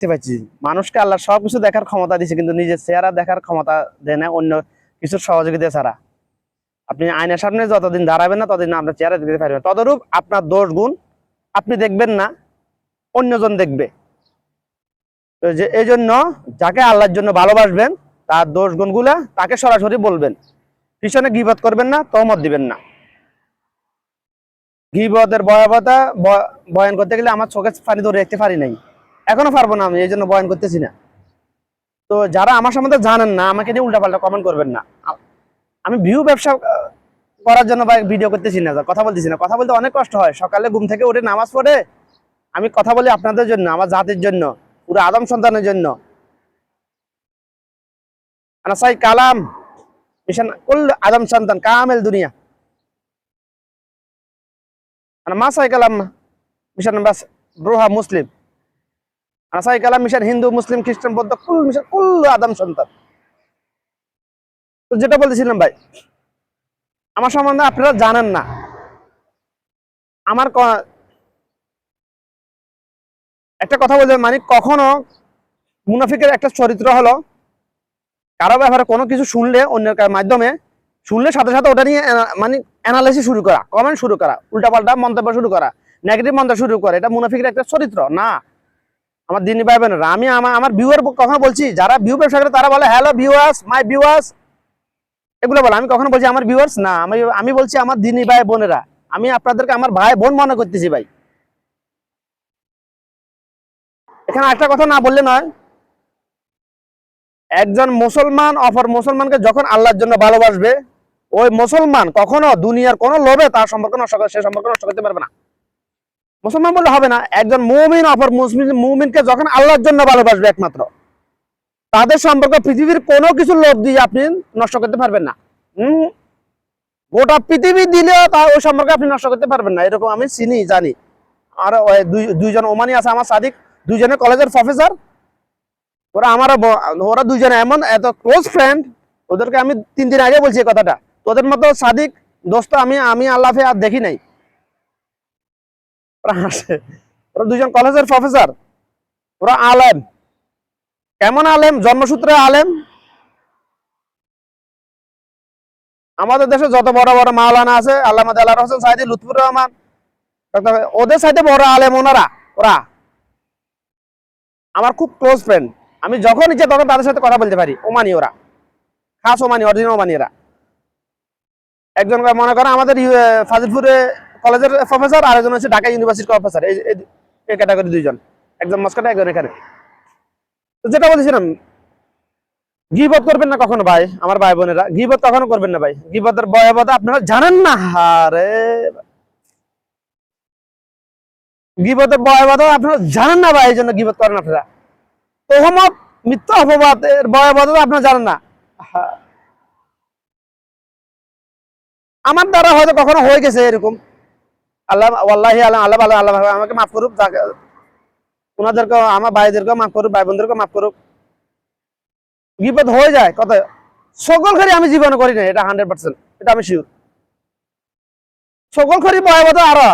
দেখতে পাচ্ছি মানুষকে আল্লাহ সবকিছু দেখার ক্ষমতা দিচ্ছে, কিন্তু নিজের চেহারা দেখার ক্ষমতা দেয় না অন্য কিছুর সহযোগিতা ছাড়া। আপনি আয়নার সামনে যতদিন দাঁড়াবেন না ততদিন আপনার চেহারা দেখতে পারবেন। তদরূপ আপনার দোষ গুণ আপনি দেখবেন না, অন্যজন দেখবে। তো যে এই জন্য যাকে আল্লাহর জন্য ভালোবাসবেন তার দোষ গুণগুলা তাকে সরাসরি বলবেন, পিছনে গীবত করবেন না, তহমত দিবেন না। গীবতের ভয়াবহতা বয়ান করতে গেলে আমার চোখে পানি ধরে রাখতে পারি নাই, এখনো পারবো না, আমি এই জন্য বয়ান করতেছি না। তো যারা আমার সম্বন্ধে জানেন না আমাকে নিয়ে উল্টাপাল্টা কমেন্ট করবেন না। আমি ভিউ ব্যবসা করার জন্য ভিডিও করতেছি না, কথা বলতেছি না। কথা বলতে অনেক কষ্ট হয়, সকালে ঘুম থেকে উঠে নামাজ পড়ে আমি কথা বলি আপনাদের জন্য, আমার জাতির জন্য, পুরো আদম সন্তানের জন্য। আনা সাই কালাম মিশন কুল আদম সন্তান কামেল দুনিয়া, আনা মা সাই কালাম মিশন বাস ব্রোহা মুসলিম, আনা সাই কালাম মিশন হিন্দু মুসলিম খ্রিস্টান বৌদ্ধ কুল মিশন কুল আদম সন্তান। তো যেটা বলতেছিলাম ভাই, আমার সম্বন্ধে আপনারা জানেন না। আমার একটা কথা বলতে মানে কখনো মুনাফিকের একটা চরিত্র হলো কারো ব্যাপারে কোনো কিছু শুনলে অন্যের মাধ্যমে শুনলে সাথে সাথে ওটা নিয়ে মানে অ্যানালাইসিস শুরু করা, কমেন্ট শুরু করা, উল্টাপাল্টা মন্তব্য শুরু করা, নেগেটিভ মন্তব্য শুরু করা। এটা মুনাফিকের একটা চরিত্র না। আমার দিনই ভাই বোনেরা, আমি আমার ভিউয়ার কখনো বলছি, যারা ভিউ ব্যবসা করে তারা বলে হ্যালো ভিউয়ার্স, মাই ভিউয়ার্স, এগুলো বলে। আমি কখনো বলছি আমার ভিউয়ার্স না, আমি বলছি আমার দিনই ভাই বোনেরা। আমি আপনাদেরকে আমার ভাই বোন মনে করতেছি ভাই। এখানে একটা কথা না বললে নয়, একজন মুসলমান অপর মুসলমানকে যখন আল্লাহর জন্য ভালোবাসবে, ওই মুসলমান কখনো দুনিয়ার কোন লোভে তার সম্পর্ক নষ্ট করে, সে সম্পর্ক নষ্ট করতে পারবে না। মুসলমান বললে হবে না, একজন মুমিন অপর মুমিনকে যখন আল্লাহর জন্য ভালোবাসবে একমাত্র, তাদের সম্পর্ক পৃথিবীর কোনো কিছু লোভ দিয়ে আপনি নষ্ট করতে পারবেন না। গোটা পৃথিবী দিলেও তা ওই সম্পর্কে আপনি নষ্ট করতে পারবেন না, এরকম আমি চিনি জানি। আর দুইজন ওমানি আছে আমার সাদিক, দুইজনে কলেজের প্রফেসর। ওরা দুইজনে এমন এত ক্লোজ ফ্রেন্ড, ওদেরকে আমি 3 দিন আগে বলছি এই কথাটা। তোদের মতো সাদিক দোস্ত আমি আল্লাহে আর দেখি নাই। ওরা দুইজন কলেজের প্রফেসর, ওরা আলেম। কেমন আলেম? জন্মসূত্রে আলেম। আমাদের দেশে যত বড় বড় মাওলানা আছে, আল্লামা দেলাওয়ার হোসেন সাইদি, লুৎফুর রহমান, ওদের সাথে বড় আলেম ওনারা। ওরা আমার খুব ক্লোজ ফ্রেন্ড, আমি যখন ইচ্ছে তখন তাদের সাথে কথা বলতে পারি। ওমানি ওরা, খাস ওমানি, অরিজিনাল ওমানি এরা। একজন মনে করেন আমাদের ফাজিলপুরে কলেজের প্রফেসর, আর একজন হচ্ছে ঢাকা ইউনিভার্সিটির প্রফেসর। এই ক্যাটাগরি দুইজন, একজন মস্কোতে একজন এখানে। তো যেটা বলছিলাম, গীবত করবেন না কখনো ভাই, আমার ভাই বোনেরা, গীবত কখনো করবেন না ভাই। গীবতের ভয়াবহতা আপনারা জানেন না। আরে গীবতের ভয়াবহতা আপনারা জানেন না ভাই, এই জন্য গীবত করেন আপনারা। তোহমত, মিথ্যা অপবাদের ভয়াবহতা আপনারা জানেন না। আমার দ্বারা হয়তো কখনো হয়ে গেছে এরকম, আল্লাহ ওয়াল্লাহি আল্লাহ আল্লাহ আল্লাহ আল্লাহ আমাকে মাফ করুক, ওনাদেরকে, আমার ভাইদেরকেও মাফ করুক, ভাই বোনদেরকেও মাফ করুক। বিপদ হয়ে যায় কত, সকল খরি আমি জীবনে করি না, এটা 100%, এটা আমি শিওর। সকল খরি ভয়াবহতা আরো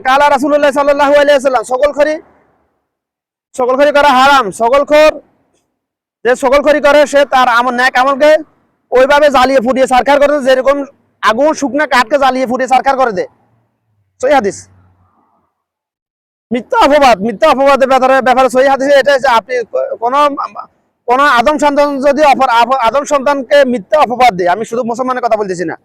কালা রাসূলুল্লাহ সাল্লাল্লাহু আলাইহি ওয়াসাল্লাম, সকল খরি করা হারাম। যে সকল খরি করে সে তার নেক আমলকে ওইভাবে জ্বালিয়ে ফুটিয়ে সরকার করে, যেরকম আগুন শুকনা কাঠকে জ্বালিয়ে ফুটিয়ে সরকার করে দেয়। সহি হাদিস। মিথ্যা অপবাদের ব্যাপারে সহি হাদিসে এটা যে আপনি কোন আদম সন্তান যদি আদম সন্তানকে মিথ্যা অপবাদ দেয়, আমি শুধু মুসলমানের কথা বলতেছি না,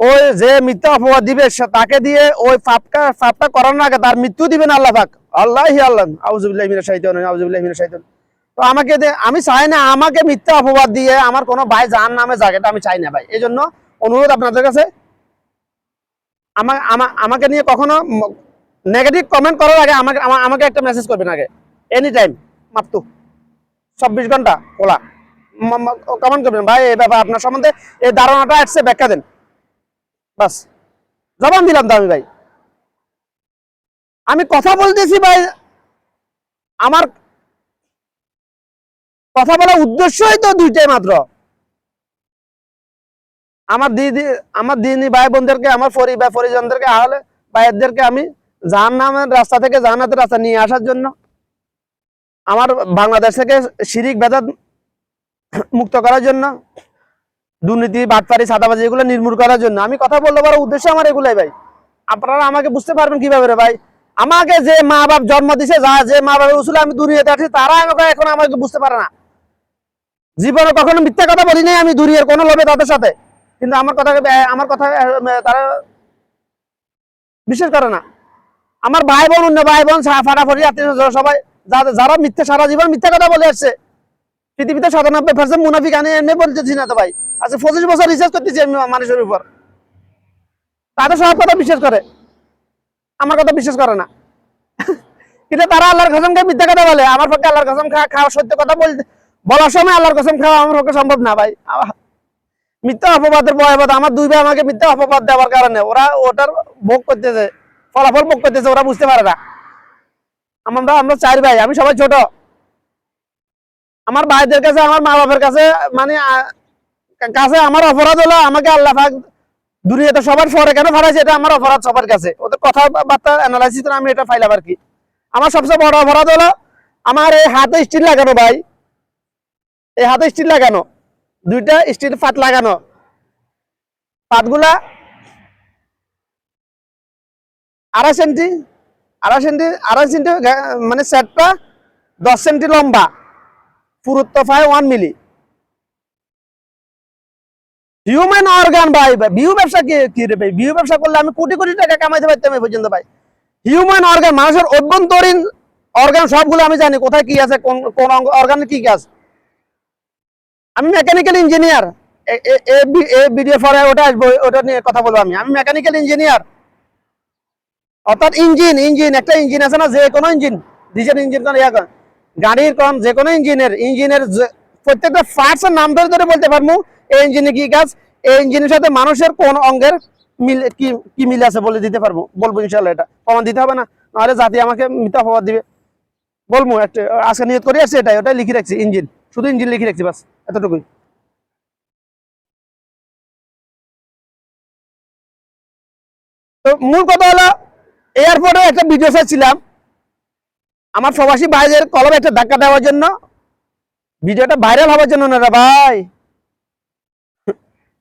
ওই যে মিথ্যা অপবাদ দিবে তাকে দিয়ে ওই পাপটা করার আগে তার মৃত্যু দিবেন আল্লাহ পাক। আল্লাহি আল্লাহ, আউযুবিল্লাহি মিনাশ শাইতানির আউযুবিল্লাহি মিনাশ শাইতানির। তো আমি চাই না আমাকে মিথ্যা অপবাদ দিয়ে আমার কোনো ভাই জাহান্নামে যাক, এটা আমি চাই না ভাই। এই জন্য অনুরোধ আপনাদের কাছে, আমাকে নিয়ে কখনো নেগেটিভ কমেন্ট করার আগে আমাকে একটা মেসেজ করবেন আগে, এনি টাইম, মাত্র 24 ঘন্টা খোলা কমেন্ট করবেন, ভাই এই ব্যাপার আপনার সম্বন্ধে এই ধারণাটা আসছে, ব্যাখ্যা দেন। বাস, জবান দিলাম তো আমি ভাই। আমি কথা বলতেছি ভাই, আমার কথা বলার উদ্দেশ্যই তো দুইটাই মাত্র। আমার দিনী ভাই বোনদেরকে, আমার পরিজনদেরকে, আহলে ভাইদেরকে আমি জাহান্নামের রাস্তা থেকে জান্নাতের রাস্তা নিয়ে আসার জন্য আমার বাংলাদেশ থেকে শিরিক বেদাত মুক্ত করার জন্য, দুর্নীতি বাটপারি সাদাবাজি এগুলো নির্মূল করার জন্য আমি কথা বলতে পারো, উদ্দেশ্য আমার এগুলাই ভাই। আপনারা আমাকে বুঝতে পারবেন কিভাবে রে ভাই? আমাকে যে মা বাপ জন্ম দিছে, যে মা বাবার উসুলে আমি দুনিয়াতে আসছি, তারা আমাকে এখন আমাকে বুঝতে পারে না। জীবনে কখনো মিথ্যা কথা বলি নাই আমি দুনিয়ার কোনো লোভে তাদের সাথে, কিন্তু আমার কথা তারা বিশ্বাস করে না। আমার ভাই বোন, অন্য ভাই বোন, ফাটাফাটি আত্মীয় সবাই যারা মিথ্যা সারা জীবন মিথ্যা কথা বলে আসছে, পৃথিবীতে 97% মুনাফিক আনে এমনি বলতেছি না তো ভাই। আচ্ছা 25 বছর রিসার্চ করতেছি আমি মানুষের উপর, তাদের সব কথা বিশ্বাস করে, আমার কথা বিশ্বাস করে না। কিন্তু তারা আল্লাহর কসমকে মিথ্যা কথা বলে। আমার পক্ষে আল্লাহর কসম খাওয়া, সত্য কথা বলার সময় আল্লাহর কসম খাওয়া আমার পক্ষে সম্ভব না ভাই। মিথ্যা অপবাদের ভয়াবহ। আমার দুই ভাই আমাকে মিথ্যা অপবাদ দেওয়ার কারণে ওরা ওটার ভোগ করতেছে, ফলাফল ভোগ করতেছে, ওরা বুঝতে পারে না। আমরা 4 ভাই, আমি সবাই ছোট। আমার ভাইদের কাছে, আমার মা বাবার কাছে মানে আমার অপরাধ হলো আমাকে আল্লাহ পাক দুনিয়াতে সবার পরে কেন ফারাইছে, এটা আমার অপরাধ সবার কাছে। ওদের কথাবার্তা অ্যানালাইসিস করে আমি এটা ফাইলাম আর কি। আমার সবচেয়ে বড় অপরাধ হলো আমার এই হাতে স্টিল লাগানো ভাই, এই হাতে স্টিল লাগানো, 2টা স্টিল পাত লাগানো, পাতগুলা 2.5 সেন্টি মানে সেটটা 10 সেন্টি লম্বা, পুরুত্ব পায় 1 মিলি। হিউম্যান অর্গান ভাই, বিহু ব্যবসা কি রে ভাই? বিহু ব্যবসা করলে আমি কোটি কোটি টাকা কামাইতে পারতাম এই পর্যন্ত ভাই। হিউম্যান অর্গান, মানুষের অভ্যন্তরীণ অর্গান সবগুলো আমি জানি, কোথায় কি আছে, কোন অর্গানে কি কাজ। আমি মেকানিক্যাল ইঞ্জিনিয়ার, ভিডিও পরে ওটা আসবো, ওটা নিয়ে কথা বলবো। আমি মেকানিক্যাল ইঞ্জিনিয়ার, অর্থাৎ ইঞ্জিন একটা ইঞ্জিন আছে না, যে কোনো ইঞ্জিন, ডিজেল ইঞ্জিন কোন গাড়ির কোন যে কোনো ইঞ্জিনের প্রত্যেকটা পার্টস এর নাম ধরে ধরে বলতে পারবো এই ইঞ্জিনে কি কাজ, এই ইঞ্জিনের সাথে মানুষের কোন অঙ্গের মিল কি মিল আছে বলে দিতে পারবো, বলবো ইনশাআল্লাহ। এটা প্রমাণ দিতে হবে না, নাহলে জাতি আমাকে মিথ্যা অপবাদ দিবে। বলবো একটা আজকে নিয়ত করে আসছে, ওটাই লিখে রাখছি, ইঞ্জিন, শুধু ইঞ্জিন লিখে রাখছি, বাস এতটুকুই। তো মূল কথা হলো, এয়ারপোর্টে একটা ভিডিও চাইছিলাম আমার প্রবাসী ভাইদের কলমে একটা ধাক্কা দেওয়ার জন্য, ভিডিওটা ভাইরাল হওয়ার জন্য না রে ভাই।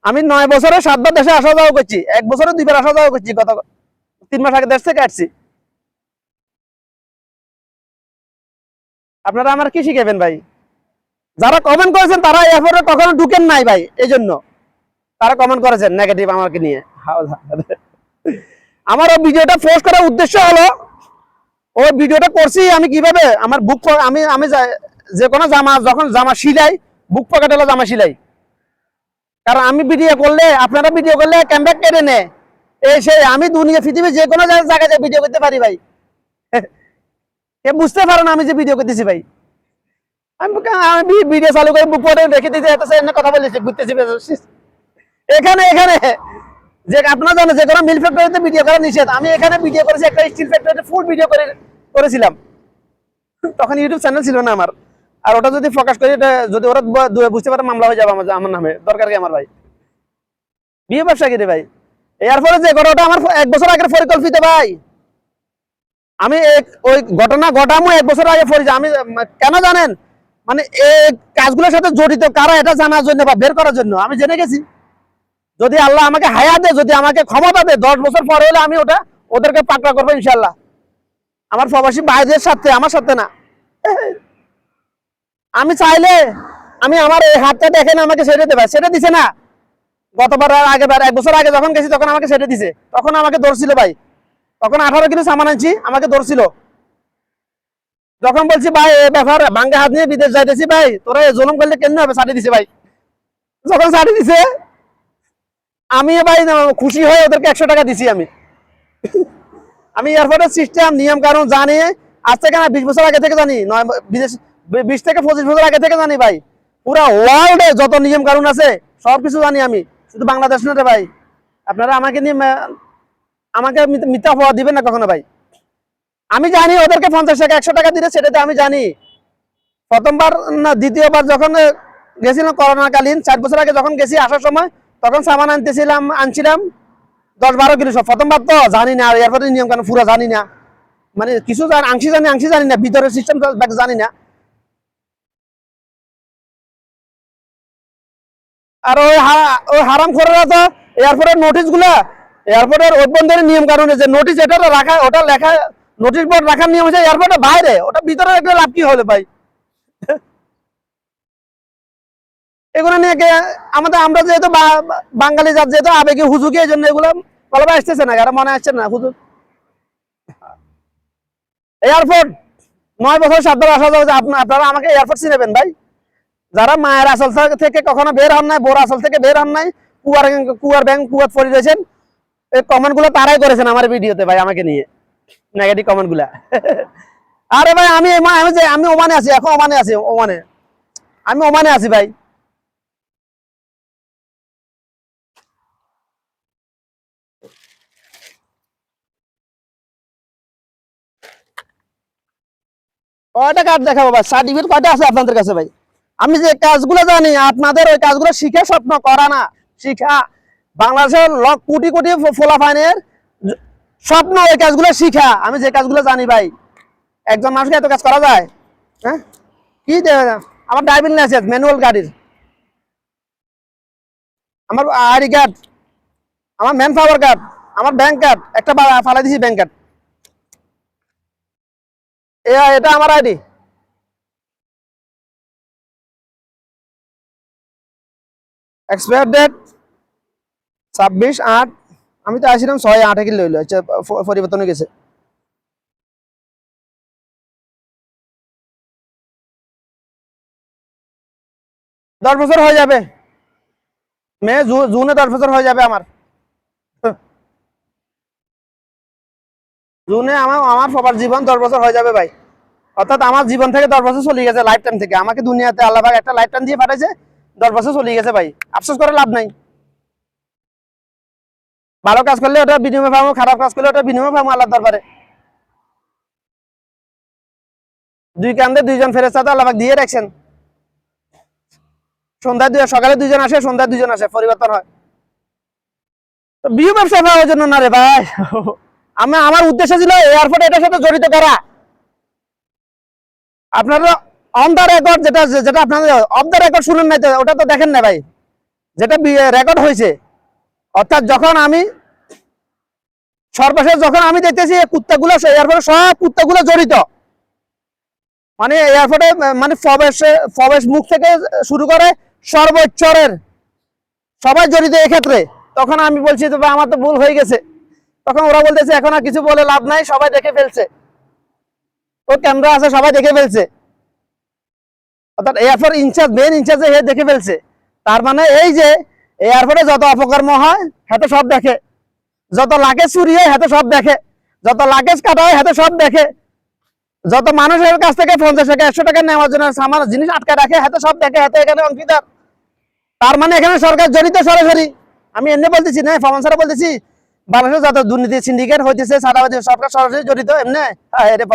আমি 9 বছরে 7 বার দেশে আসা যাওয়া করছি, 1 বছরে 2 বার আসা যাওয়া করছি, গত 3 মাস আগে দেশ থেকে আসছি। আপনারা আমার কি শিখাবেন ভাই? যারা কমেন্ট করেছেন তারা এয়ারপোর্টে কখনো ঢুকেন নাই ভাই, এই জন্য তারা কমেন্ট করেছেন নেগেটিভ আমাকে নিয়ে। আমার ওই ভিডিওটা পোস্ট করার উদ্দেশ্য হলো, ওই ভিডিওটা করছি আমি কিভাবে আমার বুক, আমি যে কোনো জামা, যখন জামা সিলাই, বুক পকেট হলো জামা সিলাই। কারণ আমি ভিডিও করলে, আপনারা ভিডিও করলে ক্যামেরা কেড়ে নেয়, এই সেই আমি দুনিয়া পৃথিবী যে কোনো জায়গায় ভিডিও করতে পারি ভাই। বুঝতে পারেন আমি যে ভিডিও করতেছি ভাই। আমি ভিডিও চালু করে বুক পকেটে রেখে দিতে কথা বলেছি, ঘুরতেছি এখানে যে আপনারা জানেন যে কোনো মিল ফ্যাক্টরিতে ভিডিও করা নিষেধ। আমি এখানে ভিডিও করেছি, একটা স্টিল ফ্যাক্টরিতে ফুল ভিডিও করেছিলাম। তখন ইউটিউব চ্যানেল ছিল না আমার, আর ওটা যদি প্রকাশ করি, যদি ওরা বুঝতে পারে মামলা হয়ে যাবে আমার নামে। দরকার কি আমার ভাই? বিয়ে ব্যবসা কি রে ভাই? এরপরে যে ঘটনাটা আমার 1 বছর আগের পরিকল্পিত ভাই। আমি ওই ঘটনা ঘটামো 1 বছর আগে পড়েছি। আমি কেন জানেন, মানে এই কাজগুলোর সাথে জড়িত কারা এটা জানার জন্য বা বের করার জন্য আমি জেনে গেছি। যদি আল্লাহ আমাকে হায়াত দেয়, যদি আমাকে ক্ষমতা দেয়, 10 বছর পরে হলে আমি ওদেরকে পাকড়া করবো ইনশাল্লাহ। আমার প্রবাসী ভাইদের সাথে, আমার সাথে না। আমি চাইলে আমি আমার এই হাতটা দেখেন আমাকে ছেড়ে দেবে, ছেড়ে দিছে না। গতবার আগেবার 1 বছর আগে যখন গেছি তখন আমাকে ছেড়ে দিছে, তখন আমাকে ধরছিল ভাই। তখন 18 কিলো সামান আনছি, আমাকে ধরছিল। যখন বলছি ভাই এই ব্যাপার, ভাঙ্গে হাত নিয়ে বিদেশ যাইতেছি ভাই, তোরা জুলুম করলে কেন হবে, ছাড়িয়ে দিছে ভাই। যখন ছাড়িয়ে দিছে আমি ভাই খুশি হয়ে ওদেরকে 100 টাকা দিছি। আমি এয়ারপোর্টের সিস্টেম নিয়ম কানুন জানি, আজ থেকে না 20 বছর আগে থেকে জানি, 20 থেকে 25 বছর আগে থেকে জানি ভাই। পুরা ওয়ার্ল্ডে যত নিয়ম কানুন আছে সবকিছু জানি আমি, শুধু বাংলাদেশ না রে ভাই। আপনারা আমাকে মিথ্যা অপবাদ দিবেন না কখনো ভাই। আমি জানি ওদেরকে 50 টাকা 100 টাকা দিলে সেটাতে আমি জানি। প্রথমবার না দ্বিতীয়বার যখন গেছিলাম করোনাকালীন 4 বছর আগে যখন গেছি, আসার সময় তখন সামান আনছিলাম 10-12 কিলো সব। প্রথমবার তো জানি না, এরপরে নিয়ম কানুন পুরো জানি না, মানে কিছু আংশি জানি না, ভিতরের সিস্টেম জানি না। আর ওই হারাম খোরেরা তো এয়ারপোর্টের নোটিশ গুলা, এয়ারপোর্টের অভ্যন্তরীণ নিয়ম কানুনে যে নোটিশ এটা রাখা, ওটা লেখা নোটিশ বোর্ড রাখার নিয়ম হচ্ছে এয়ারপোর্টের বাইরে, ওটা ভিতরে একটা লাভ কি হলে ভাই? এগুলো নিয়ে আমরা যেহেতু বাঙালি জাত, যেহেতু আবেগে হুজুকে, এই জন্য এগুলো ভালোভাবে আসতেছে না, কারণ মনে আসছে না হুজুর। এয়ারপোর্ট 9 বছর 7 বার আসা যাওয়া, আপনারা আমাকে এয়ারপোর্ট চিনেবেন ভাই? যারা মায়ের আসল থেকে কখনো বের হন নাই, বোর আসল থেকে বের হন নাই, কুয়ার ব্যাংক কুয়ার পড়ে রয়েছেন, এই কমেন্ট গুলো তারাই করেছেন আমার ভিডিওতে ভাই, আমাকে নিয়ে নেগেটিভ কমেন্ট গুলা। আরে ভাই আমি ওমানে আছি, এখন ওমানে আছি, আমি ওমানে আছি ভাই। কয়টা কার্ড দেখাবো ভাই? সার্টিফিকেট কয়টা আছে আপনাদের কাছে ভাই? আমি যে কাজগুলো জানি আপনাদের ওই কাজগুলো শিখে স্বপ্ন করা না, শিখা। বাংলাদেশের কোটি কোটি ফোলাফাইনের স্বপ্ন ওই কাজগুলো শিখা। আমি যে কাজগুলো জানি ভাই, একজন মানুষকে এত কাজ করা যায়? হ্যাঁ, কি আমার ড্রাইভিং লাইসেন্স ম্যানুয়াল গাড়ির, আমার আইডি কার্ড, আমার ম্যান পাওয়ার কার্ড, আমার ব্যাংক কার্ড একটা ফালাই দিছি, ব্যাংক কার্ড, এটা আমার আইডি। এক্সপায়ার ডেট 26/8, আমি তো আসছিলাম 6/8 কি লইলো, পরিবর্তন হয়ে গেছে। দশ বছর হয়ে যাবে, জুনে 10 বছর হয়ে যাবে আমার। জুনে আমার সবার জীবন 10 বছর হয়ে যাবে ভাই। অর্থাৎ আমার জীবন থেকে 10 বছর চলে গেছে, লাইফ টাইম থেকে। আমাকে দুনিয়াতে আল্লাহ পাক একটা লাইফ টাইম দিয়ে পাঠাইছে, 10 বছর চলে গেছে ভাই। আফসোস করে লাভ নাই। ভালো কাজ করলে ওটা বিনিময় পাবো, খারাপ কাজ করলে ওটা বিনিময় পাবো আল্লাহর দরবারে। দুই কান্দে দুইজন ফেরেশতা আল্লাহ পাক দিয়ে রাখছেন। সকালে দুইজন আসে, সন্ধ্যায় দুইজন আসে, পরিবর্তন হয়। তো বিয়ে ব্যবসা পাওয়ার জন্য না রে ভাই। আমার উদ্দেশ্য ছিল এয়ারপোর্ট এটার সাথে জড়িত করা। আপনারা অন দ্য রেকর্ড, যেটা আপনাদের অফ দ্য রেকর্ড শুনেন নাই তো, ওটা তো দেখেন না ভাই, যেটা রেকর্ড হয়েছে। অর্থাৎ সর্বশেষ যখন আমি দেখতেছি কুত্তাগুলো এয়ারপোর্টে, সব কুত্তাগুলো জড়িত, মানে এয়ারপোর্টে, মানে প্রবেশ মুখ থেকে শুরু করে সর্বোচ্চরের সবাই জড়িত এক্ষেত্রে। তখন আমি বলছি তো ভাই আমার তো ভুল হয়ে গেছে। তখন ওরা বলতেছে এখন আর কিছু বলে লাভ নাই, সবাই দেখে ফেলছে, ও ক্যামেরা আছে, সবাই দেখে ফেলছে। অর্থাৎ এয়ারপোর্ট মেন ইনচার্জে দেখে ফেলছে। তার মানে এই যে এয়ারপোর্টে যত অপকর্ম হয় হাতে সব দেখে, যত লাগেজ চুরি হয় হাতে সব দেখে, যত লাগেজ কাটা হয় হাতে সব দেখে, যত মানুষের কাছ থেকে 50 টাকা 100 টাকা নেওয়ার জন্য আমার জিনিস আটকে রাখে হাতে সব দেখে, হাতে এখানে অঙ্কিতার। তার মানে এখানে সরকার জড়িত সরাসরি। আমি এমনি বলতেছি না, ফমান স্যার বলতেছি, বাংলাদেশে যত দুর্নীতি সিন্ডিকেট হইতেছে, সাদাবাদী, সরকার সরাসরি জড়িত এমনি। এটা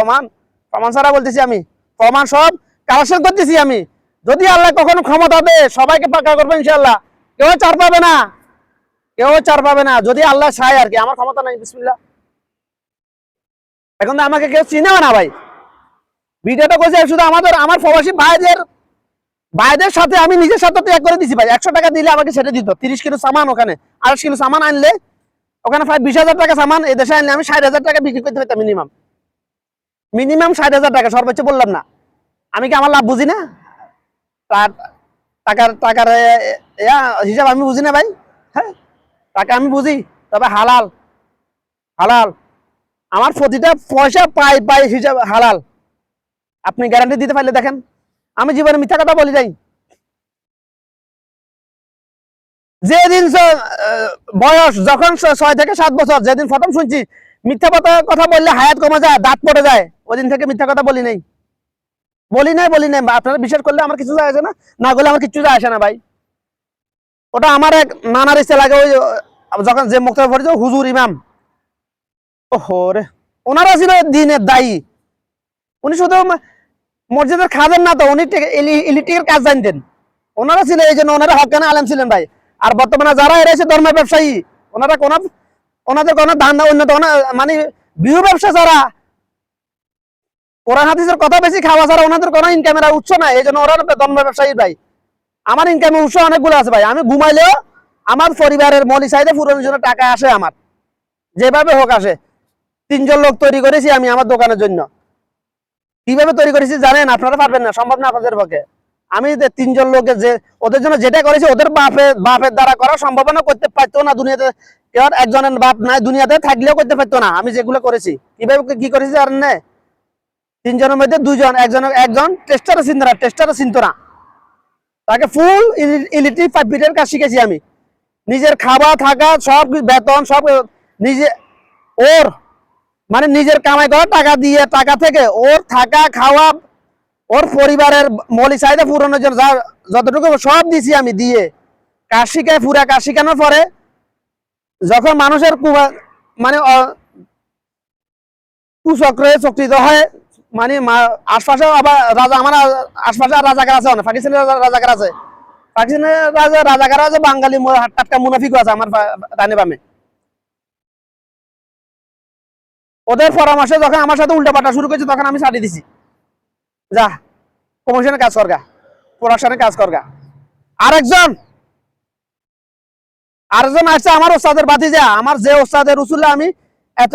ফমান স্যার বলতেছি, আমি প্রমাণ সব কালেকশন করতেছি আমি। যদি আল্লাহ কখনো ক্ষমতা দেয় সবাইকে পাকা করবো ইনশাআল্লাহ, কেউ চার পাবে না, কেউ চার পাবে না, যদি আল্লাহ চায় আর কি। আমার ক্ষমতা নাই, বিসমিল্লাহ। এখন তো আমাকে কেউ চিনেও না ভাই। ভিডিওটা করছে শুধু আমার প্রবাসী ভাইদের সাথে আমি নিজের সাথে ত্যাগ করে দিছি ভাই। 100 টাকা দিলে আমাকে ছেড়ে দিত, 30 কিলো সামান, ওখানে 28 কিলো সামান আনলে, ওখানে প্রায় 20,000 টাকা সামান, এই দেশে আনলে আমি 60,000 টাকা বিক্রি করতে পারতাম মিনিমাম 60,000 টাকা, সর্বোচ্চ বললাম না। আমি কি আমার লাভ বুঝি না? টাকার হিসাব আমি বুঝি না ভাই। হ্যাঁ, টাকা আমি বুঝি, তবে হালাল হালাল। আমার প্রতিটা পয়সা পাই হিসাব হালাল। আপনি গ্যারান্টি দিতে পারলে দেখেন, আমি জীবনে মিথ্যা কথা বলি নাই। যেদিন বয়স যখন 6 থেকে 7 বছর, যেদিন প্রথম শুনছি মিথ্যা কথা বললে হায়াত কমে যায়, দাঁত পড়ে যায়, ওই দিন থেকে মিথ্যা কথা বলি নাই। আপনারা বিশ্বাস করলে আমার কিছু যায় আসে না, না করলে আমার কিছু যায় আসে না ভাই। ওটা আমার এক নানার ইচ্ছে লাগে, ওই যখন যে মুক্তার পড়েছে হুজুর ইমাম, ওহো রে, ওনারা ছিল দিনের দায়ী। উনি শুধু মসজিদের খাবেন না তো, উনি ইলেকট্রিকের কাজ জানতেন। ওনারা ছিল, এই জন্য ওনারা হকানা আলেম ছিলেন ভাই। আর বর্তমানে যারা এসে ধর্মের ব্যবসায়ী, ওনাদের কোনো ধান্দা উন্নত, মানে বিহু ব্যবসা ছাড়া, কোরআন হাদিসের কথা বেশি খাওয়া ছাড়া ওনাদের কোনো ইনকামের উৎস নাই। এই জন্য ওরা ধর্মের ব্যবসায়ী ভাই। আমার ইনকামের উৎস অনেকগুলো আছে ভাই। আমি ঘুমাইলেও আমার পরিবারের মৌলিক চাহিদা পূরণের জন্য টাকা আসে আমার, যেভাবে হোক আসে। 3 জন লোক তৈরি করেছি আমি আমার দোকানের জন্য। কিভাবে তৈরি করেছি জানেন? আপনারা পারবেন না, সম্ভব না আপনাদের পক্ষে। আমি 3 জন লোকে যে ওদের জন্য যেটা করেছি, ওদের বাপের দ্বারা করা সম্ভাবনা করতে পারতো না দুনিয়াতে। এবার একজনের বাপ নাই দুনিয়াতে, থাকলেও করতে পারতো না আমি যেগুলো করেছি। কিভাবে কি করেছি জানেন না? 3 জনের মধ্যে 2জন, একজন টেস্টারও চিনতো না। তাকে ফুল ইলেকট্রিক পাইপ ফিটের কাজ শিখেছি আমি। নিজের খাওয়া থাকা সব বেতন সব নিজে, ওর মানে নিজের কামাই করা টাকা দিয়ে, টাকা থেকে ওর থাকা খাওয়া, ওর পরিবারের মৌলিক চাহিদা পূরণের জন্য যতটুকু সব দিছি আমি, দিয়ে কাজ শিখায়। পুরা কাজ শিখানোর পরে যখন মানুষের মানে কুচক্রে চক্রিত হয়, মানে আশপাশে আবার রাজা, আমার আশপাশে রাজাকার আছে, অনেক পাকিস্তানের রাজাকার আছে, পাকিস্তানের রাজাকার আছে, বাঙালি টাটকা মুনাফিকও আছে আমার ডানে বামে। ওদের পরামর্শে যখন আমার সাথে উল্টাপাল্টা শুরু করেছে, তখন আমি ছাড়িয়ে দিছি, যা কমিশনে কাজ করগা, প্রোডাকশনে কাজ করগা। আরেকজন আসছে আমার ওস্তাদের বাতিজা, আমার যে ওস্তাদের উসুলে আমি এত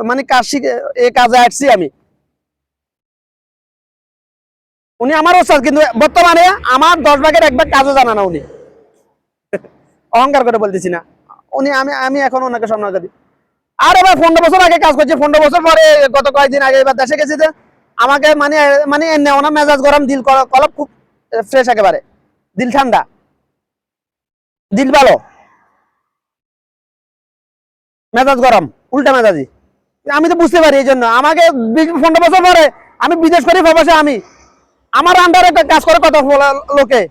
মানে কাজ শিখে এই কাজে আসছি আমি। উনি আমার ওস্তাদ, কিন্তু বর্তমানে আমার 10 ভাগের 1 ভাগ কাজও জানা না উনি। অহংকার করে বলতেছি না, উনি আমি এখন ওনাকে সম্মান করি। আর এবার 15 বছর আগে কাজ করছি, 15 বছর পরে গত কয়েকদিন আগে এবার দেশে গেছি, যে আমাকে মানে মানে ওনার মেজাজ গরম, দিল কলপ খুব ফ্রেশ, একেবারে দিল ঠান্ডা, দিল ভালো, মেজাজ গরম, উল্টা মেজাজি। আমি তো বুঝতে পারি, এই জন্য আমাকে 15 বছর পরে আমি বিদেশ করি প্রবাসে, আমি আমার আন্ডারে কাজ করে কত লোকে,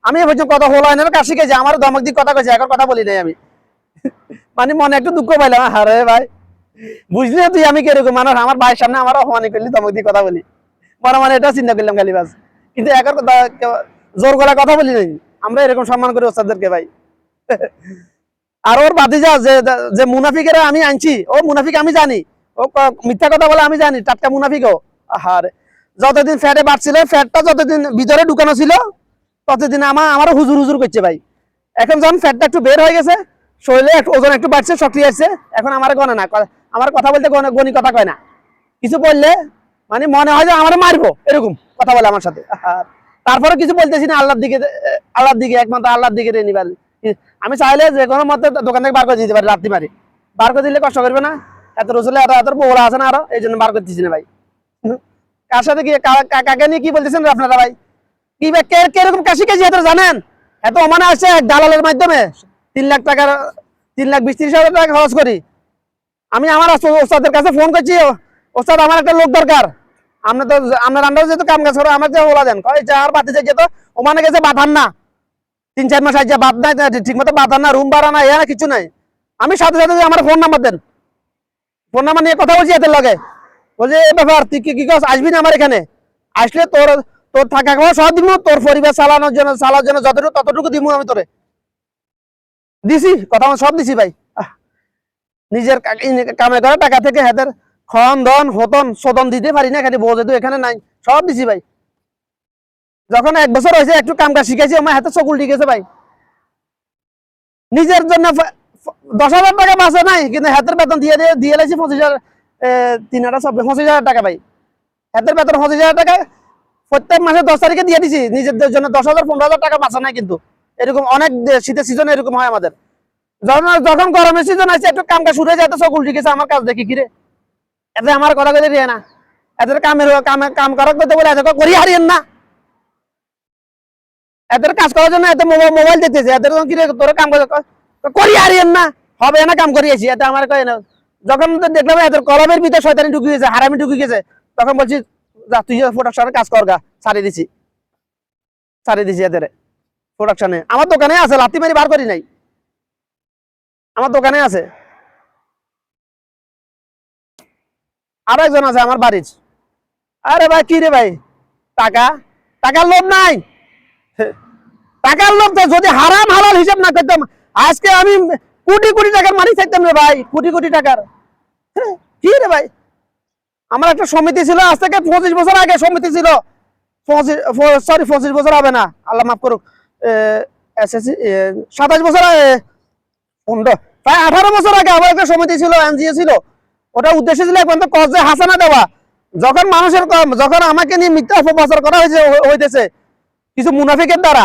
আমি কত হলো না কাজ শিখেছি, আমার ধমক দিয়ে কথা কইছে, এখন কথা বলি নাই আমি। মানে মনে একটু দুঃখ পাইলাম, আরে ভাই বুঝলি তুই আমি কিরকম মানুষ, আমার ভাইয়ের সামনে আমার অপমান করলি, ধমক দিয়ে কথা বলি, মনে মনে এটা চিন্তা করলাম খালি বাস। কিন্তু এখন জোর গলা কথা বলি নাই, আমরা এরকম সম্মান করি ওস্তাদদেরকে ভাই। আর ওর বাতিজা যে মুনাফিকেরা আমি আনছি, ও মুনাফিক আমি জানি, ও মিথ্যা কথা বলে আমি জানি, টাটকা মুনাফিক ও। আহারে, যতদিন ফ্যাটে বাড়ছিল, ফ্যাটটা যতদিন ভিতরে ঢুকানো ছিল, ততদিন আমারও হুজুর হুজুর করছে ভাই। এখন যখন ফ্যাটটা একটু বের হয়ে গেছে, শরীরে ওজন একটু বাড়ছে, সক্রিয় আসছে, এখন আমার গণে না, আমার কথা বলতে গণি কথা কয় না। কিছু বললে মানে মনে হয় যে আমার মারবো, এরকম কথা বলে আমার সাথে। তারপরে কিছু বলতেছি না, আল্লাহর দিকে একমাত্র আল্লাহর দিকে নিবার। আমি চাইলে যে কোনো মতে দোকান থেকে বার করে দিতে পারি, রাত্রি মারি বার করে দিলে কষ্ট করবে না, এত রসুলে এত বউরা আছে না আরো, এই জন্য বার করতেছি না ভাই। কার সাথে কি কাকে নিয়ে কি বলতেছেন আপনারা ভাই? কি ভাই কিরকম কাশি কেজি এত জানেন? এত অমানে আসছে দালালের মাধ্যমে 3 লাখ টাকার 3,20,30,000 টাকা খরচ করি আমি। আমার ওস্তাদের কাছে ফোন করছি, ওস্তাদ আমার একটা লোক দরকার, আপনার তো আপনার আন্ডারে যেহেতু কাম কাজ করে, আমার যে ওলা দেন, কয় আর বাতি যেত ওমানে গেছে বাঁধান না, 3-4 মাস আইছে বাদ নাই, ঠিক মতো বাঁধান না, রুম ভাড়া নাই, এখানে কিছু নাই। আমি সাথে সাথে আমার ফোন নাম্বার দেন, ফোন নাম্বার নিয়ে কথা বলছি এদের লগে, বলছে এই ব্যাপার তুই কি আসবি না আমার এখানে, আসলে তোর তোর থাকা খাওয়া সব দিব, তোর পরিবার চালানোর জন্য যতটুকু ততটুকু দিব আমি তোরে। দিছি কথা সব দিছি ভাই। নিজের কামে করা টাকা থেকে হাতের খন ধন হতন শোধন দিতে পারি না, খালি বউ যেহেতু এখানে নাই, সব দিছি ভাই। যখন 1 বছর হয়েছে একটু কাম কাজ শিখেছি, আমার হাতে চকুল টিকেছে ভাই। নিজের জন্য 10,000 টাকা বাঁচে নাই, কিন্তু হাতের বেতন দিয়ে লাইছি 25,000 টাকা ভাই। হাতের বেতন 25,000 টাকা প্রত্যেক মাসে 10 তারিখে দিয়ে দিছি, নিজেদের জন্য 10,000 15,000 টাকা বাঁচা নাই। কিন্তু এরকম অনেক শীতের সিজন এরকম হয় আমাদের, যখন গরমের সিজন আছে একটু কাম কাজ শুরু হয়ে যায়, তো চকুল টিকেছে আমার কাজ দেখি কিরে, এতে আমার কথা কথা দিয়ে না, এদের কাম করার করতে বলে এত করি হারিয়েন না, এদের কাজ করার জন্য এত মোবাইল দিতেছে, এদের কি তোর কাম করি হারিয়েন না, হবে না কাম করিয়েছি, এতে আমার কয় না। যখন দেখলাম এদের কলমের ভিতরে শয়তানি ঢুকে গেছে, হারামি ঢুকে গেছে, তখন বলছি যা তুই প্রোডাকশনে কাজ করগা, ছাড়িয়ে দিছি এদের প্রোডাকশনে। আমার দোকানে আছে, লাত্তি মারি বার করি নাই, আমার দোকানে আছে। আরো একজন আছে আমার বাড়ির, আরে ভাই কি রে ভাই, টাকার লোভ নাই, টাকার লোভ যদি হারাম হালাল হিসাব না করতাম, আজকে আমি কোটি কোটি টাকার মালিক থাকতাম রে ভাই, কোটি কোটি টাকার। কি রে ভাই, আমার একটা সমিতি ছিল, আজ থেকে 25 বছর আগে সমিতি ছিল, 25 বছর হবে না, আল্লাহ মাফ করুক, এসএসসি 27 বছর 15 প্রায় 18 বছর আগে আমার একটা সমিতি ছিল, এনজিও ছিল। ওটা উদ্দেশ্য ছিল একমাত্র কজে হাসানা দেওয়া। যখন মানুষের যখন আমাকে নিয়ে মিথ্যা অপপ্রচার করা হইতেছে কিছু মুনাফিকের দ্বারা,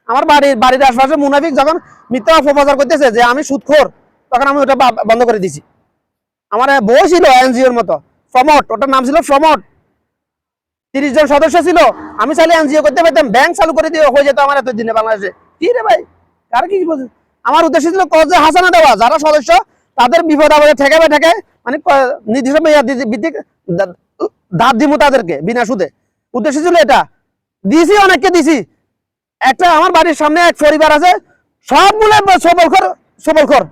আমার বাড়ির আশপাশে মুনাফিক যখন মিথ্যা অপপ্রচার করতেছে যে আমি সুদখোর, তখন আমি ওটা বন্ধ করে দিছি। আমার বউ ছিল এনজিওর মতো, প্রমোট, ওটার নাম ছিল প্রমোট। 30 জন সদস্য ছিল। আমি চাইলে এনজিও করতে পারতাম, ব্যাংক চালু করে দিয়ে হয়ে যেত আমার এত দিনে বাংলাদেশে। কি রে ভাই, কার কি বলছে? আমার উদ্দেশ্য ছিল কজে হাসানা দেওয়া, যারা সদস্য তাদের বিপদ আপদে ঠেকাবে, মানে নির্দিষ্ট ভিত্তিক দাঁত দিমু তাদেরকে বিনা সুদে। উদ্দেশ্য ছিল এটা। দিছি, অনেককে দিছি। একটা আমার বাড়ির সামনে এক পরিবার আছে, সবগুলো সবলখর,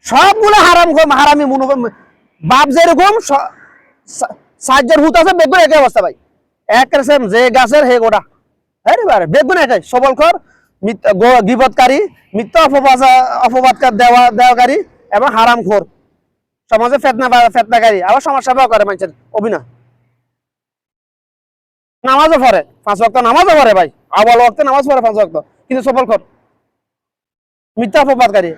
সবগুলো হারামি বাপ যেরকম 60 জন হুত আছে, বেগুন একই অবস্থা ভাই, এক সেম যে গাছের হে গোটা। হ্যাঁ রে ভাই, বেগুন একই, সবলখর, গিবতকারী, মিথ্যা অপবাদ দেওয়াকারী এবং হারামখোর, সমাজে ফেতনাকারী, আবার সমাজ সেবাও করে মানুষের অভিনয়। নামাজও পড়ে 5 ওয়াক্ত, নামাজও পড়ে ভাই, আবাল ওয়াক্তে নামাজ পড়ে 5 ওয়াক্ত, কিন্তু সফলখোর, মিথ্যা অপবাদকারী।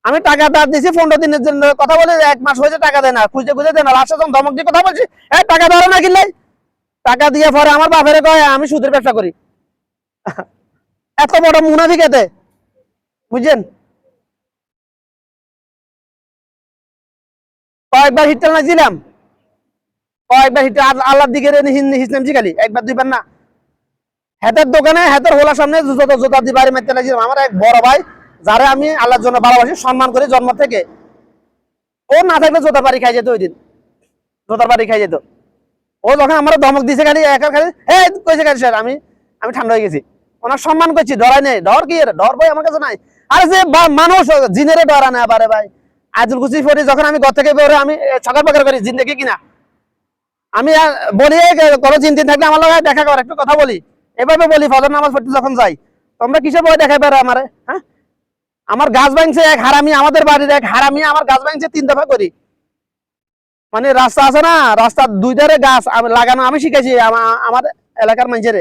আমি টাকা ধার দিয়েছি 15 দিনের জন্য, কথা বলে 1 মাস হয়েছে টাকা দেয় না, খুঁজে দেয় না। লাস্টে যখন ধমক দিয়ে কথা বলছি, টাকা ধরো না কিনলে, টাকা দিয়ে পরে আমার বাপের কয় আমি সুদের ব্যবসা করি। এত বড় মুনাফিক এতে, বুঝছেন? কয়েকবার হিট্টাল নাচছিলাম, কয়েকবার হিট্টাল আল্লাহর দিকে হিসলাম জিগালি, একবার দুইবার না। হাতের দোকানে হাতের হোলার সামনে জুতা দিয়ে বাড়ি মারতে লাগছিলাম। আমার এক বড় ভাই, যারা আমি আল্লাহর জন্য ভালোবাসি, সম্মান করি জন্ম থেকে, ও না থাকলে জোতার বাড়ি খাই যেত। ওই দিন জোতার বাড়ি খাই যেত। ও যখন আমার ধমক দিছে খালি খালি কইছে খালি স্যার, আমি ঠান্ডা হয়ে গেছি। ওনার সম্মান করছি, ডরাই নেই। ডর কি, ডর ভাই আমার কাছে নাই। আরে যে মানুষ জিনেরে ডরা না পারে ভাই। আজুল কুচি পড়ি যখন আমি ঘর থেকে বেরোই, আমি ছকার পাকার করি, জিন দেখি কিনা। আমি বলি কোনো জিন থাকলে আমার লগে দেখা কর, একটু কথা বলি, এভাবে বলি। ফজর নামাজ পড়তে যখন যাই, তোমরা কিসে বই দেখাই পারো আমারে? হ্যাঁ, আমার গাছ ভাঙছে এক হারামি, আমাদের বাড়ির এক হারামি আমার গাছ ভাঙছে 3 দফা করি। মানে রাস্তা আছে না, রাস্তার 2 ধারে গাছ লাগানো আমি শিখেছি আমার এলাকার মানুষের,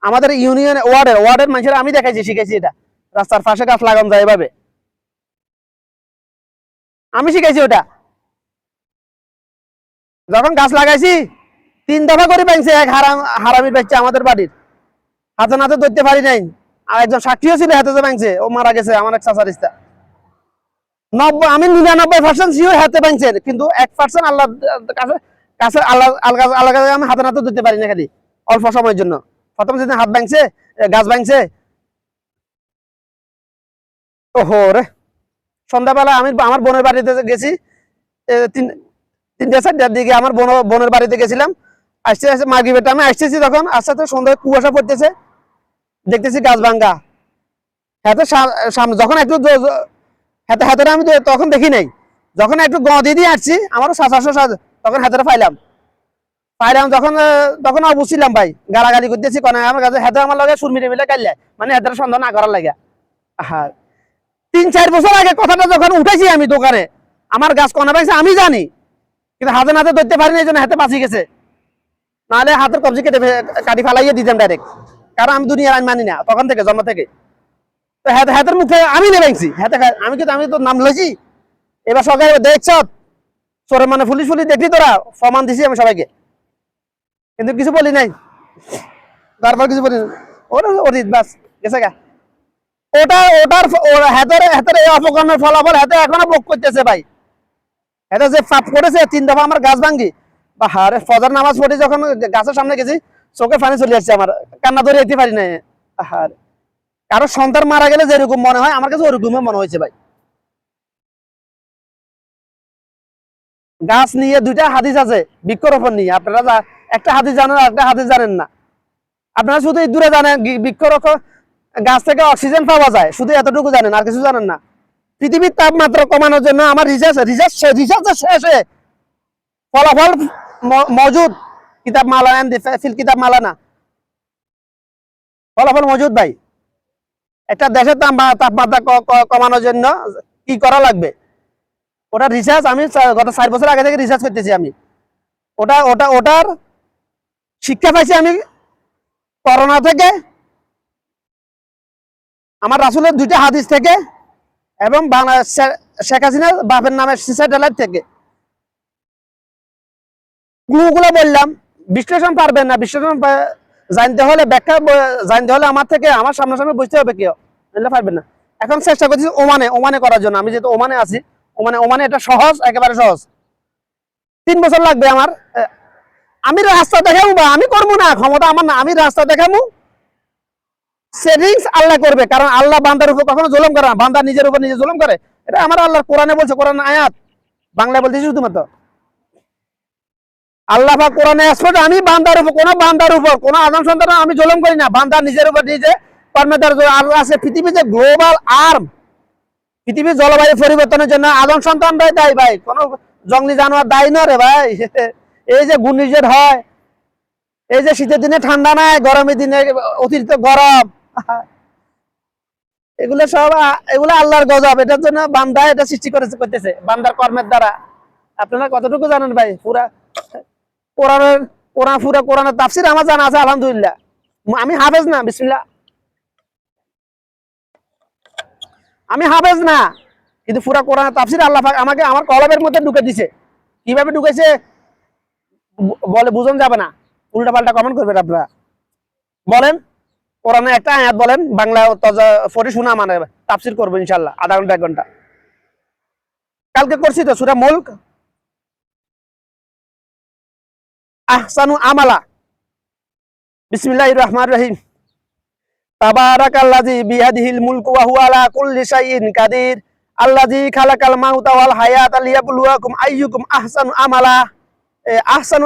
আমাদের ইউনিয়ন ওয়ার্ডের মানুষের আমি দেখাইছি, শিখেছি। এটা রাস্তার পাশে গাছ লাগানো যায় এভাবে, আমি শিখেছি ওটা। যখন গাছ লাগাইছি 3 দফা করে ভাঙছে এক হারামির বাচ্চা আমাদের বাড়ির, হাতে নাতে ধরতে পারি নাই। আর একজন সাক্ষীও ছিল, হাতে যে ভাঙছে, ও মারা গেছে, আমার এক চাচারিস্তা। আমি 99% শিওর হাতে ভাঙছে, কিন্তু 1% আল্লাহ কাছে কাছে আল্লাহ কাছে আমি হাতে নাতে ধরতে পারি না, খালি অল্প সময়ের জন্য। প্রথম যেদিন হাত ভাঙছে, গাছ ভাঙছে, ওহো রে। সন্ধ্যাবেলা আমি আমার বোনের বাড়িতে গেছি, 3টা-4টার দিকে আমার বোনের বাড়িতে গেছিলাম। আসতে আসতে মাগরিবের টাইমে আসতেছি, তখন আস্তে আস্তে সন্ধ্যায় কুয়াশা পড়তেছে, দেখতেছি গাছ ভাঙ্গা। হাতে সামনে যখন একটু হাতে আমি তখন দেখি নাই, যখন একটু দিয়ে আসছি আমার তখন হাতে পাইলাম যখন তখন বুঝছিলাম ভাই, গালাগালি করতেছি কোন আমার কাছে হাতে আমার লগে সুরমিরে মিলে কাইলে, মানে হাতের সন্ধান না করার লাগে। হ্যাঁ, 3-4 বছর আগে কথাটা যখন উঠেছি আমি দোকানে, আমার গাছ কোনা ভাঙছে আমি জানি, কিন্তু হাতে নাতে ধরতে পারিনি, এই জন্য হাতে বাঁচি গেছে। নাহলে হাতের কবজি কাটি ফালাইয়ে দিতাম ডাইরেক্ট, কারণ আমি দুনিয়ার আইন মানি না তখন থেকে, জন্ম থেকে। তো হাতের মুখে আমি নেবেছি, আমি তো নাম লইছি। এবার সরকার দেখছ চোরের মানে পুলিশ দেখলি, তোরা প্রমাণ দিছি আমি সবাইকে, কিন্তু কিছু বলি নাই। তারপর কিছু বলি অরিত বাস গেছে গা। ওটার হাতের এই অপকর্মের ফলাফল হাতে এখনো ভোগ করতেছে ভাই। এটা যে পাপ করেছে 3 দফা আমার গাছ ভাঙ্গি, বা হারে ফজর নামাজ পড়ি যখন গাছের সামনে গেছি, চোখে পানি চলে আসছে আমার, কান্না ধরে যেতে পারি না। হার কারো সন্তান মারা গেলে যেরকম মনে হয়, আমার কাছে ওরকমই মনে হয়েছে ভাই। গাছ নিয়ে 2টা হাদিস আছে বৃক্ষরোপণ নিয়ে, আপনারা একটা হাদিস জানেন আর একটা হাদিস জানেন না। আপনারা শুধু এই দূরে জানেন বৃক্ষরোপণ, গাছ থেকে অক্সিজেন পাওয়া যায়, শুধু এতটুকু জানেন, আর কিছু জানেন না। পৃথিবীর তাপমাত্রা কমানোর জন্য আমার রিসার্চ শেষে ফলাফল মজুদ, কিতাব মালানা ফিল কিতাব মালানা, ফলাফল মজুদ ভাই। একটা দেশের তাপমাত্রা কমানোর জন্য কি করা লাগবে, ওটা রিসার্চ আমি গত 4 বছর আগে থেকে রিসার্চ করতেছি আমি। ওটার শিক্ষা পাইছি আমি করোনা থেকে, আমার রাসূলের 2টা হাদিস থেকে এবং বাংলাদেশ শেখ হাসিনার বাপের নামে স্যাটেলাইট থেকে ক্লুগুলো বললাম। বিশ্লেষণ পারবেন না, বিশ্লেষণ জানতে হলে, ব্যাখ্যা জানতে হলে আমার থেকে, আমার সামনাসামনি বুঝতে হবে কেউ, বুঝলে পারবেন না। এখন চেষ্টা করছি ওমানে করার জন্য। আমি যেহেতু ওমানে আছি, ওমানে এটা সহজ, একেবারে সহজ। 3 বছর লাগবে আমার। আমি রাস্তা দেখাবো বা আমি করবো না, ক্ষমতা আমার না, আমি রাস্তা দেখাবো। সেটিংস আল্লাহ করবে, কারণ আল্লাহ বান্দার উপর কখনো জুলুম করে না। বান্দা নিজের উপর নিজে জুলুম করে, এটা আমার আল্লাহর কোরআনে বলছে, কোরআন আয়াত, বাংলায় বলতেছি শুধুমাত্র। আল্লাহ পাক কোরআনে স্পষ্ট, আমি বান্দার উপর কোন আদম সন্তান আমি জুলুম করি না। বান্দা নিজের উপর নিজে কর্মের আল্লাহ আছে। পৃথিবীর যে গ্লোবাল আর্ম, পৃথিবীর জলবায়ু পরিবর্তনের জন্য আদম সন্তানরাই দায়ী ভাই, কোন জঙ্গলি জানোয়ার দায়ী নয় রে ভাই। এই যে ঘূর্ণিঝড় হয়, এই যে শীতের দিনে ঠান্ডা নাই, গরমের দিনে অতিরিক্ত গরম, এগুলো আল্লাহর গজব। এটার জন্য বান্দা এটা সৃষ্টি করতেছে বান্দার কর্মের দ্বারা। আপনারা কতটুকু জানেন ভাই? কোরআনের তাফসীর আমার জানা আছে আলহামদুলিল্লাহ। আমি হাফেজ না, বিসমিল্লাহ, আমি হাফেজ না, কিন্তু পুরা কোরআনের তাফসীর আল্লাহ পাক আমাকে আমার কলবের মধ্যে ঢুকে দিছে। কিভাবে ঢুকেছে বলে বুঝন যাবে না, উল্টা পাল্টা কমেন্ট করবেন আপনারা। বলেন কোরআনে একটা আয়াত বলেন, বাংলা পড়ে শোনা, মানে তাফসীর করবো ইনশাআল্লাহ, আধা ঘন্টা 1 ঘন্টা। কালকে করছি তো সূরা মুলক, আহসানু আমালা। বিসমিল্লাহির রহমানির রহিম। তাবারাকাল্লাযী বিয়াদিহিল মুলকু ওয়া হুয়া আলা কুল্লি শাইইন কাদির। আল্লাযী খালাকাল মাউতা ওয়াল হায়াতা লিয়াবলুয়াকুম আইয়ুকুম আহসানু আমালা। আহসানু